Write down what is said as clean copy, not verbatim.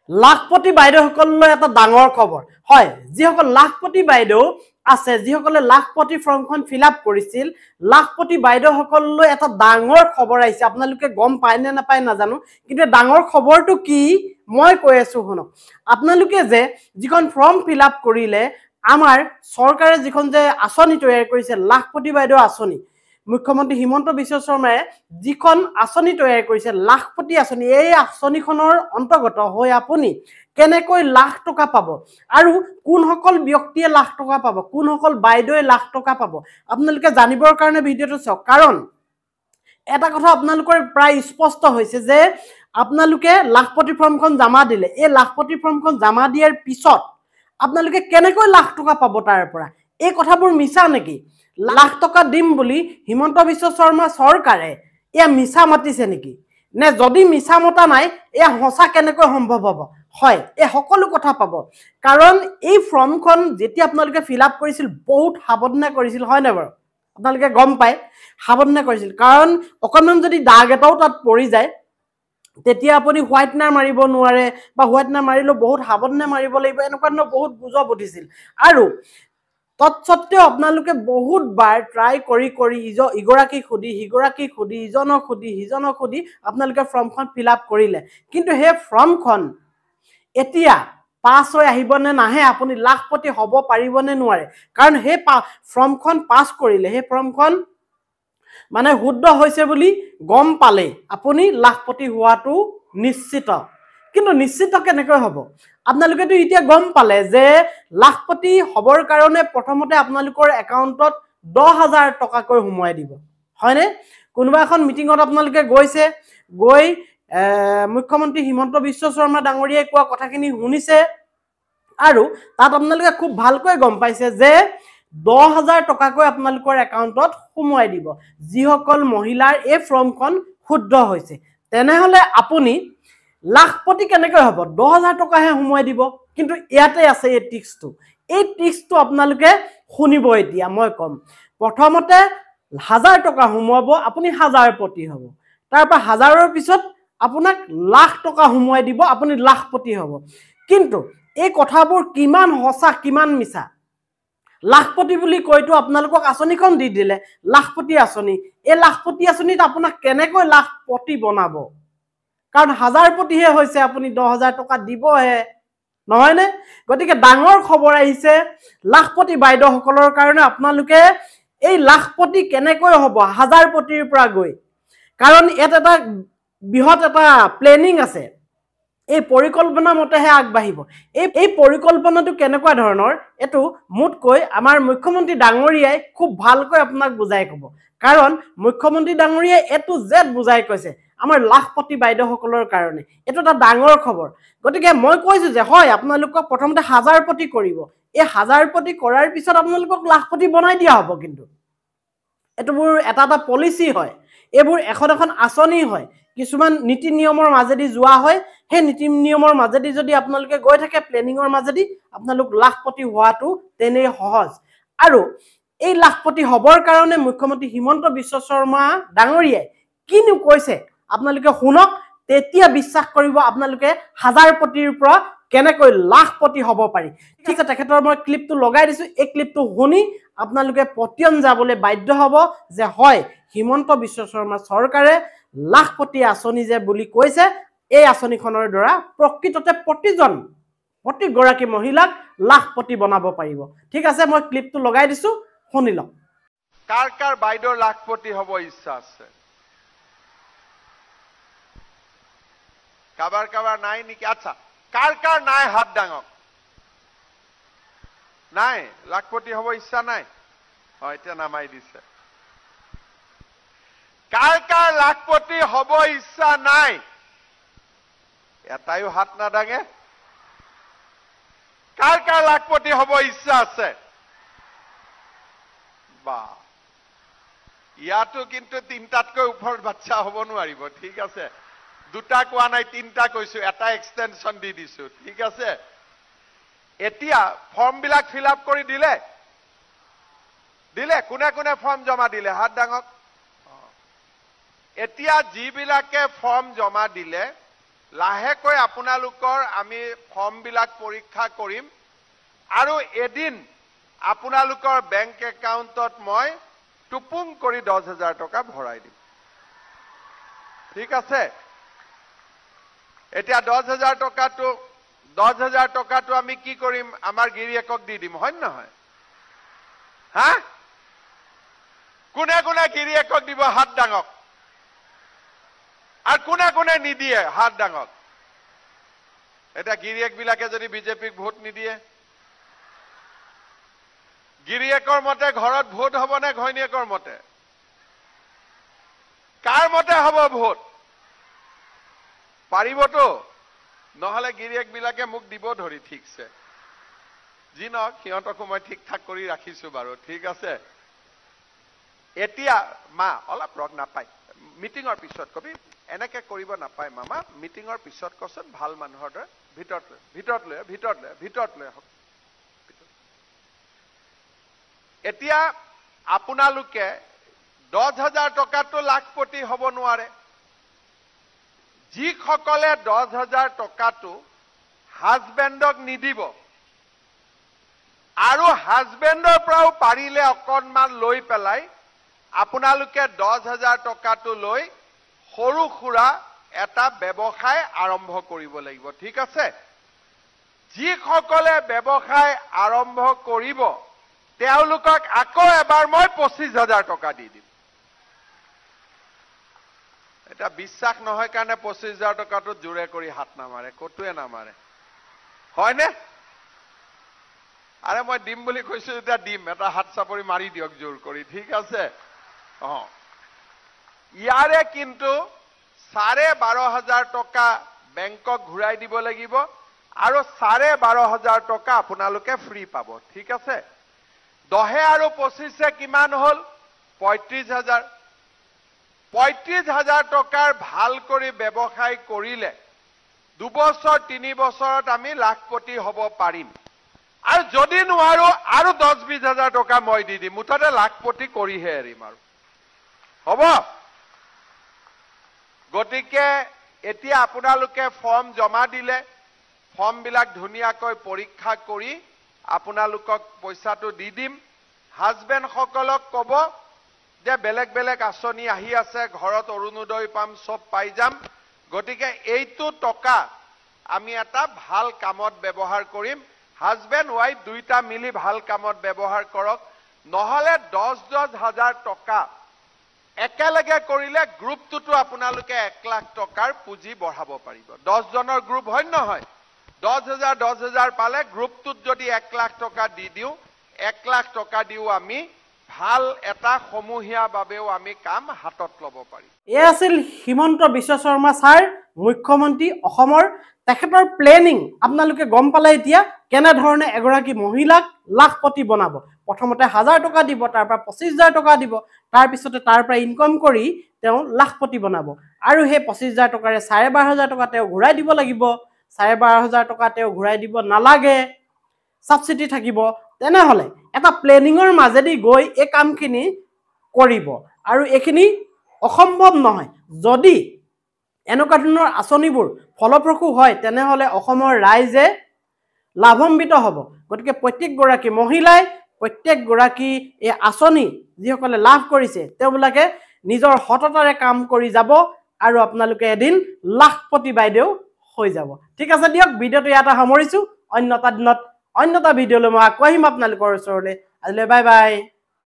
লাখপতি বাইদেউসকললৈ এটা ডাঙৰ খবৰ হয় যিসকল লাখপতি বাইদেউ আছে যিসকলে লাখপতি ফৰ্মখন ফিলআপ কৰিছিল লাখপতি বাইদেউসকললৈ এটা ডাঙৰ খবৰ আহিছে আপোনালোকে গম পায় নে নাপায় নাজানো কিন্তু ডাঙৰ খবৰটো কি মই কৈ আছো শুনক আপোনালোকে যে যিখন ফৰ্ম ফিলআপ কৰিলে আমাৰ চৰকাৰে যিখন যে আঁচনি তৈয়াৰ কৰিছে লাখপতি বাইদেউ আঁচনি মুখ্যমন্ত্ৰী হিমন্ত বিশ্ব শৰ্মাই যিখন আঁচনি তৈয়াৰ কৰিছে লাখপতি আঁচনি এই আঁচনিখনৰ অন্তৰ্গত হৈ আপুনি কেনেকৈ লাখ টকা পাব আৰু কোনসকল ব্যক্তিয়ে লাখ টকা পাব কোনসকল বাইদেৱে লাখ টকা পাব আপোনালোকে জানিবৰ কাৰণে ভিডিঅটো চাওক কাৰণ এটা কথা আপোনালোকৰ প্ৰায় স্পষ্ট হৈছে যে আপোনালোকে লাখপতি ফৰ্মখন জমা দিলে এই লাখপতি ফৰ্মখন জমা দিয়াৰ পিছত আপোনালোকে কেনেকৈ লাখ টকা পাব তাৰ পৰা এই কথাবোৰ মিছা নেকি লাখ টকা দিম বুলি হিমন্ত বিশ্ব শৰ্মা চৰকাৰে এয়া মিছা মাতিছে নেকি নে যদি মিছা মতা নাই এয়া হসা কেনেকৈ সম্ভৱ হ'ব হয় এই সকলো কথা পাব কাৰণ এই ফৰ্মখন যেতিয়া আপোনালোকে ফিলআপ কৰিছিল বহুত সাৱধানে কৰিছিল হয় না বাৰু আপোনালোকে গম পায় সাৱধানে কৰিছিল কাৰণ অকণমান যদি দাগ এটাও তাত পৰি যায় তেতিয়া আপুনি হোৱাইটনাৰ মাৰিব নোৱাৰে বা হোৱাইটনাৰ মাৰিলেও বহুত সাৱধানে মাৰিব লাগিব এনেকুৱা ধৰণৰ বহুত গুজব উঠিছিল আৰু তৎসত্ত্বেও আপোনালোকে বহুত বাৰ ট্ৰাই কৰি ইগৰাকীক সুধি সিগৰাকীক সুধি ইজনক সুধি সিজনক সুধি আপোনালোকে ফৰ্মখন ফিলআপ কৰিলে কিন্তু সেই ফৰ্মখন এতিয়া পাছ হৈ আহিবনে নাহে আপুনি লাখপতি হ'ব পাৰিবনে নোৱাৰে কাৰণ সেই ফৰ্মখন পাছ কৰিলে সেই ফৰ্মখন মানে শুদ্ধ হৈছে বুলি গম পালে আপুনি লাখপতি হোৱাটো নিশ্চিত কিন্তু নিশ্চিত কেনেকৈ হ'ব আপোনালোকেতো এতিয়া গম পালে যে লাখপতি হবৰ কাৰণে প্ৰথমতে আপোনালোকৰ একাউণ্টত 10,000 টকাকৈ সোমোৱাই দিব হয়নে কোনোবা এখন মিটিঙত আপোনালোকে গৈছে গৈ মুখ্যমন্ত্ৰী হিমন্ত বিশ্ব শৰ্মা ডাঙৰীয়াই কোৱা কথাখিনি শুনিছে আৰু তাত আপোনালোকে খুব ভালকৈ গম পাইছে যে 10,000 টকাকৈ আপোনালোকৰ একাউণ্টত সোমোৱাই দিব যিসকল মহিলাৰ এই ফৰ্মখন শুদ্ধ হৈছে তেনেহলে আপুনি লাখপতি কেনেকৈ হ'ব 10,000 টকাহে সোমোৱাই দিব কিন্তু ইয়াতে আছে এই ট্ৰিক্সটো আপোনালোকে শুনিব এতিয়া মই কম প্ৰথমতে 1000 টকা সোমোৱাব আপুনি 1000পতি হ'ব তাৰ পৰা 1000ৰ পিছত আপোনাক লাখ টকা সোমোৱাই দিব আপুনি লাখপতি হ'ব কিন্তু এই কথাবোৰ কিমান হসা কিমান মিছা লাখপতি বুলি কৈতো আপোনালোকক আঁচনিখন দি দিলে লাখপতি আঁচনি এই লাখপতি আঁচনিত আপোনাক কেনেকৈ লাখপতি বনাব কাৰণ 1000পতিহে হৈছে আপুনি 10,000 টকা দিবহে নহয় নে গতিকে ডাঙৰ খবৰ আহিছে লাখপতি বাইদেউসকলৰ কাৰণে আপোনালোকে এই লাখপতি কেনেকৈ হ'ব 1000পতিৰ পৰা গৈ কাৰণ এটা বৃহৎ এটা প্লেনিং আছে এই পৰিকল্পনা মতেহে আগবাঢ়িব এই পৰিকল্পনাটো কেনেকুৱা ধৰণৰ এটো মুটকৈ আমাৰ মুখ্যমন্ত্ৰী ডাঙৰীয়াই খুব ভালকৈ আপোনাক বুজাই ক'ব কাৰণ মুখ্যমন্ত্ৰী ডাঙৰীয়াই এটো জেড বুজাই কৈছে আমাৰ লাখপতি বাইদেউসকলৰ কাৰণে এটো এটা ডাঙৰ খবৰ গতিকে মই কৈছো যে হয় আপোনালোকক প্ৰথমতে 1000পতি কৰিব এই 1000পতি কৰাৰ পিছত আপোনালোকক লাখপতি বনাই দিয়া হ'ব কিন্তু এটোবোৰ এটা পলিচি হয় এবোৰ এখন আঁচনি হয় কিছুমান নীতি নিয়মৰ মাজেদি যোৱা হয় হে নীতি নিয়মৰ মাজেদি যদি আপোনালোকে গৈ থাকে প্লেনিংৰ মাজেদি আপোনালোক লাখপতি হোৱাটো তেনে সহজ আৰু এই লাখপতি হবৰ কাৰণে মুখ্যমন্ত্ৰী হিমন্ত বিশ্ব শৰ্মা ডাঙৰীয়াই কিনো কৈছে আপোনালোকে শুনক তেতিয়া বিশ্বাস কৰিব আপোনালোকে 1000পতিৰ পৰা কেনেকৈ লাখপতি হ'ব পাৰি ঠিক আছে তেখেতৰ মই ক্লিপটো লগাই দিছো এই ক্লিপটো শুনি আপোনালোকে পতিয়ন যাবলৈ বাধ্য হ'ব যে হয় হিমন্ত বিশ্ব শৰ্মা চৰকাৰে লাখপতি আঁচনি যে বুলি কৈছে এই আঁচনিখনৰ দ্বাৰা প্ৰকৃততে প্ৰতিগৰাকী মহিলাক লাখপতি বনাব পাৰিব ঠিক আছে মই ক্লিপটো লগাই দিছো শুনি লওক কাৰ বাইদেউৰ লাখপতি হ'ব ইচ্ছা আছে কাবাৰ নাই নেকি আচ্ছা কাৰ নাই হাত ডাঙক নাই লাখপতি হ'ব ইচ্ছা নাই হয় এতিয়া নামাই দিছে কাৰ লাখপতি হ'ব ইচ্ছা নাই এটাইও হাত নাদাঙে কাৰ লাখপতি হ'ব ইচ্ছা আছে বা ইয়াতো কিন্তু 3টাতকৈ ওপৰত বাচ্চা হ'ব নোৱাৰিব ঠিক আছে 2টা কোৱা নাই 3টা কৈছো এটা এক্সটেনশন দি দিছো ঠিক আছে এতিয়া ফৰ্ম বিলাক ফিলআপ কৰি দিলে কোনে ফৰ্ম জমা দিলে হাত ডাঙক এতিয়া যিবিলাকে ফৰ্ম জমা দিলে লাহেকৈ আপোনালোকৰ আমি ফৰ্মবিলাক পৰীক্ষা কৰিম আৰু এদিন আপোনালোকৰ বেংক একাউণ্টত মই টুপুং কৰি 10,000 টকা ভৰাই দিম ঠিক আছে এতিয়া 10,000 টকাটো আমি কি কৰিম আমাৰ গিৰিয়েকক দি দিম হয় নহয় হা কোনে কোনে গিৰিয়েকক দিব হাত ডাঙক আৰ কোনে কোনে নিদিয়ে হাত ডাঙক এটা গিৰিয়েক বিলাকে যদি বিজেপিক ভোট নিদিয়ে গিৰিয়েকৰ মতে ঘৰত ভোট হ'ব নে ঘৈণীয়েকৰ মতে কাৰ মতে হ'ব ভোট পাৰিবতো নহলে গিৰিয়েক বিলাকে মোক দিব ধৰি ঠিকছে যি নহওক সিহঁতকো মই ঠিক ঠাক কৰি ৰাখিছো বাৰু ঠিক আছে এতিয়া মা অলপ ৰগ নাপায় মিটিঙৰ পিছত কবি এনেকে কৰিব নাপায় মামা মিটিঙৰ পিছত কচোন ভাল মানুহৰ দৰে ভিতৰত লৈ এতিয়া আপোনালোকে 10,000 টকাটো লাখপতি হ'ব নোৱাৰে যিসকলে 10,000 টকাটো হাজবেণ্ডক নিদিব আৰু হাজবেণ্ডৰ পৰাও পাৰিলে অকণমান লৈ পেলাই আপোনালোকে 10,000 টকাটো লৈ সৰু খুৰা এটা ব্যৱসায় আৰম্ভ কৰিব লাগিব ঠিক আছে যিসকলে ব্যৱসায় আৰম্ভ কৰিব তেওঁলোকক আকৌ এবাৰ মই 25,000 টকা দি দিম এটা বিশ্বাস নহয় কাৰণে 25,000 টকাটো জোৰে কৰি হাত নামাৰে কটোৱে নামাৰে হয়নে আৰে মই দিম বুলি কৈছো এটা দিম এটা হাত চাপৰি মাৰি দিয়ক জোৰ কৰি ঠিক আছে ইয়াৰে কিন্তু 12,500 টকা বেংকক ঘূৰাই দিব লাগিব আৰু 12,500 টকা আপোনালোকে ফ্ৰী পাব ঠিক আছে 10 আৰু 25 কিমান হল 35,000 35,000 টকাৰ ভাল কৰি ব্যৱসায় কৰিলে 2 বছৰ 3 বছৰত আমি লাখপতি হ'ব পাৰিম আৰু যদি নোৱাৰো আৰু 10-20,000 টকা মই দি দিম মুঠতে লাখপতি কৰিহে এৰিম আৰু হ'ব গতিকে এতিয়া আপোনালোকে ফৰ্ম জমা দিলে ফৰ্মবিলাক ধুনীয়াকৈ পৰীক্ষা কৰি আপোনালোকক পইচাটো দি দিম হাজবেণ্ড সকলক ক'ব যে বেলেগ বেলেগ আঁচনি আহি আছে ঘৰত অৰুণোদয় পাম সব পাই যাম গতিকে এইটো টকা আমি এটা ভাল কামত ব্যৱহাৰ কৰিম হাজবেণ্ড ওয়াইফ দুইটা মিলি ভাল কামত ব্যৱহাৰ কৰক নহলে 10,000 টকা একেলগে কৰিলে গ্ৰুপটোতো আপোনালোকে 1 লাখ টকাৰ পুঁজি বঢ়াব পাৰিব 10 জনৰ গ্ৰুপ হয় নহয় 10,000 পালে গ্ৰুপটোত যদি 1 লাখ টকা দি দিও 1 লাখ টকা দিও আমি ভাল এটা সমূহীয়া বাবেও আমি কাম হাতত ল'ব পাৰি এই আছিল হিমন্ত বিশ্ব শৰ্মা স্যাৰ মুখ্যমন্ত্ৰী অসমৰ তেখেতৰ প্লেনিং আপোনালোকে গম পালে এতিয়া কেনে ধৰণে এগৰাকী মহিলাক লাখপতি বনাব প্ৰথমতে 1,000 টকা দিব তাৰ পৰা 25,000 টকা দিব তাৰ পিছতে তাৰ পৰা ইনকাম কৰি তেওঁ লাখপতি বনাব আৰু সেই 25,000 টকাৰে 12,500 টকা তেওঁ ঘূৰাই দিব লাগিব 12,500 টকা তেওঁ ঘূৰাই দিব নালাগে সাবসিডি থাকিব তেনেহলে এটা প্লেনিংৰ মাজেদি গৈ এই কামখিনি কৰিব আৰু এখিনি অসম্ভৱ নহয় যদি এনেকুৱা ধৰণৰ আঁচনিবোৰ ফলপ্ৰসূ হয় তেনেহলে অসমৰ ৰাইজে লাভান্বিত হ'ব গতিকে প্ৰত্যেকগৰাকী মহিলাই প্ৰত্যেকগৰাকী এই আঁচনি যিসকলে লাভ কৰিছে তেওঁলোকে নিজৰ হততাৰে কাম কৰি যাব আৰু আপোনালোকে এদিন লাখপতি বাইদেউ হৈ যাব ঠিক আছে দিয়ক ভিডিঅ'টো ইয়াতে সামৰিছো অন্যটা দিনত অন্যটা ভিডিঅ'লৈ মই আকৌ আহিম আপোনালোকৰ ওচৰলৈ আজিলৈ বাই বাই